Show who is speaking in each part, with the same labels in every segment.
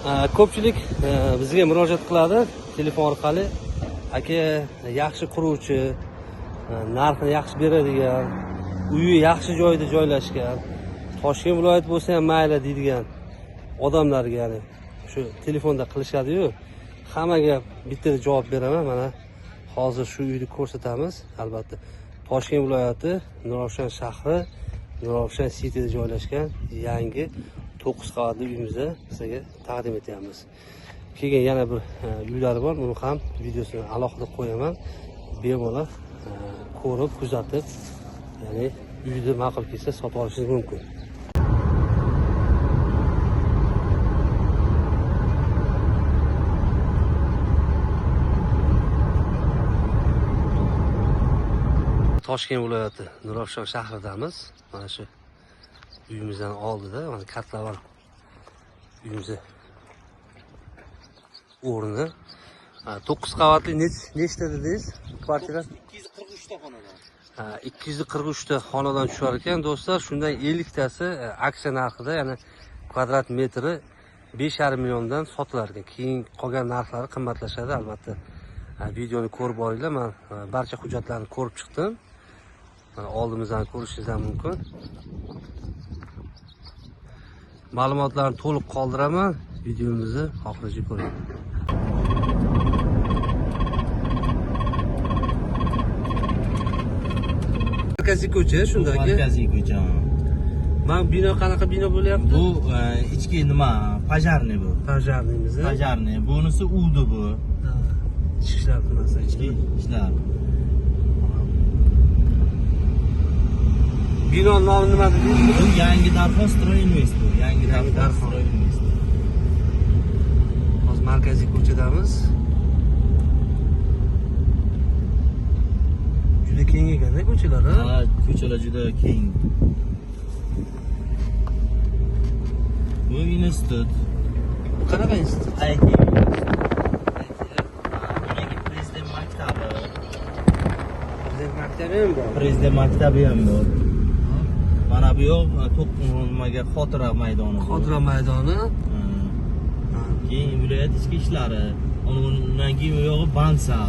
Speaker 1: Ko'pchilik bizga murojaat qiladi telefon orqali. Aka, yaxshi quruvchi, narxini yaxshi beradigan, uyi yaxshi joyda joylashgan, Toshkent viloyati bo'lsa ham mayli deydigan odamlarga, ya'ni shu telefonda qilishadi-yu. Hammaga bittada javob beraman. Mana hozir shu uyni ko'rsatamiz. Albatta, Toshkent viloyati Nurafshon shahri, Nurafshon City'da joylashgan yangi 9 qavatli uyimizni sizga taqdim etyapmiz. Keyin yana bir uylari bor, buni ham videosini alohida qo'yaman. Bemalol ko'rib, kuzatib, ya'ni uyni ma'qul kelsa sotib olishingiz mumkin. Toshkent viloyati Nurafshon shahridamiz. Mana shu uyimizdan oldida mana kartlar uyimizni o'rni. 9 qavatli nechta dedingiz? Kvartira
Speaker 2: 243 ta xonadon.
Speaker 1: 243 ta xonadon tushar ekan do'stlar. Shundan 50 tasi aksiya narxida, ya'ni kvadrat metri 5,5 milliondan sotilar ekan. Keyin qolgan narxlari qimmatlashadi albatta. Videoni ko'rib boringlar. Men barcha hujjatlarni ko'rib chiqdim. Mana oldimizdan ko'rishingiz ham mumkin. Ma'lumotlarni to'liq qoldiraman. Videomizni oxirigacha ko'ring. Markaziy ko'cha shundaki.
Speaker 2: Markaziy ko'cha.
Speaker 1: Mana bino qanaqa bino bo'lyapti?
Speaker 2: Bu ichki nima? Pajarniy bu.
Speaker 1: Pajarniymiz.
Speaker 2: Pajarniy. Bunisi uvdi bu.
Speaker 1: Ichki ishlar xonasi,
Speaker 2: Ichki ishlar.
Speaker 1: Bino nomi nima dedingiz?
Speaker 2: Bu yangi Darxon Stroinvest bu. Yangi Darxon Stroinvest.
Speaker 1: Hozir markaziy ko'chadamiz. Juda keng ekan-da ko'chalar,
Speaker 2: Ha, ko'chalar juda keng. Bu institut.
Speaker 1: Qanaqa institut?
Speaker 2: IT. Prezident maktabi.
Speaker 1: Prezident maktabi ham bor.
Speaker 2: Prezident maktabi ham bor. Mana bu yoq nimaga xotira maydoni.
Speaker 1: Xotira maydoni.
Speaker 2: Keyin viloyat ichki ishlari. Undan keyin bu yog'i Bansa.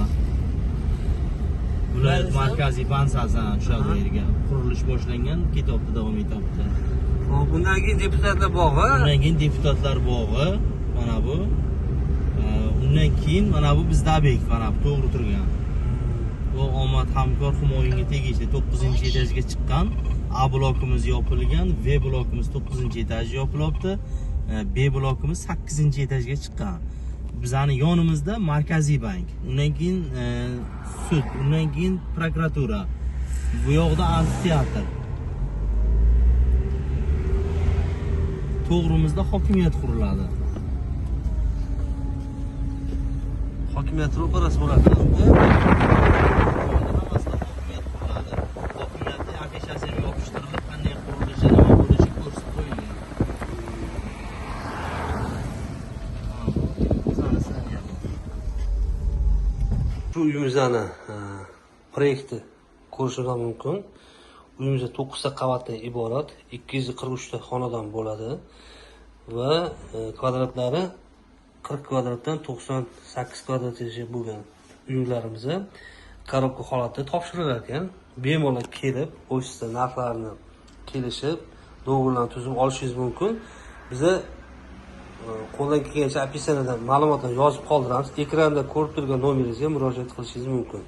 Speaker 2: Viloyat markaziy Bansasi o'sha yerga qurilish boshlangan, ketyapti, davom etyapti.
Speaker 1: Hop, bundan keyin deputatlar bog'i.
Speaker 2: Undan keyin deputatlar bog'i, mana bu. Undan keyin mana bu bizda obyekt, mana bu to'g'ri turgan. Bu Omad hamkor himoyinga tegishli 9-etajga chiqqan. A blokimiz yopilgan, V blokimiz 9-etaj yopilyapti. B blokimiz 8-etajga chiqqan. Bizning yonimizda Markaziy bank, undan keyin sud, undan keyin prokuratura. Bu yoqda amfiteatr. To'g'rimizda hokimiyat quriladi.
Speaker 1: Hokimiyat ro'parasi bo'ladi.
Speaker 2: Hokimiyatni afishasiga yopishtirilib, qanday qurilishi, nima bo'lishi ko'rsatib qo'yilgan.
Speaker 1: Shu uyimizni proyekti ko'rishingiz mumkin. Uyimizda 9 ta qavatdan iborat, 243 ta xonadon bo'ladi va kvadratlari 40 kvadratdan 98 kvadratgacha bo'lgan uylarimiz korobka holatda topshirilar ekan. Bemalol kelib, ofisda narxlarini kelishib, do'g'rilarni tuzib olishingiz mumkin. Biza qo'ldan kelgancha opisiyadan ma'lumotlarni yozib qoldiramiz. Ekranda ko'rib turgan nomeringizga murojaat qilishingiz mumkin.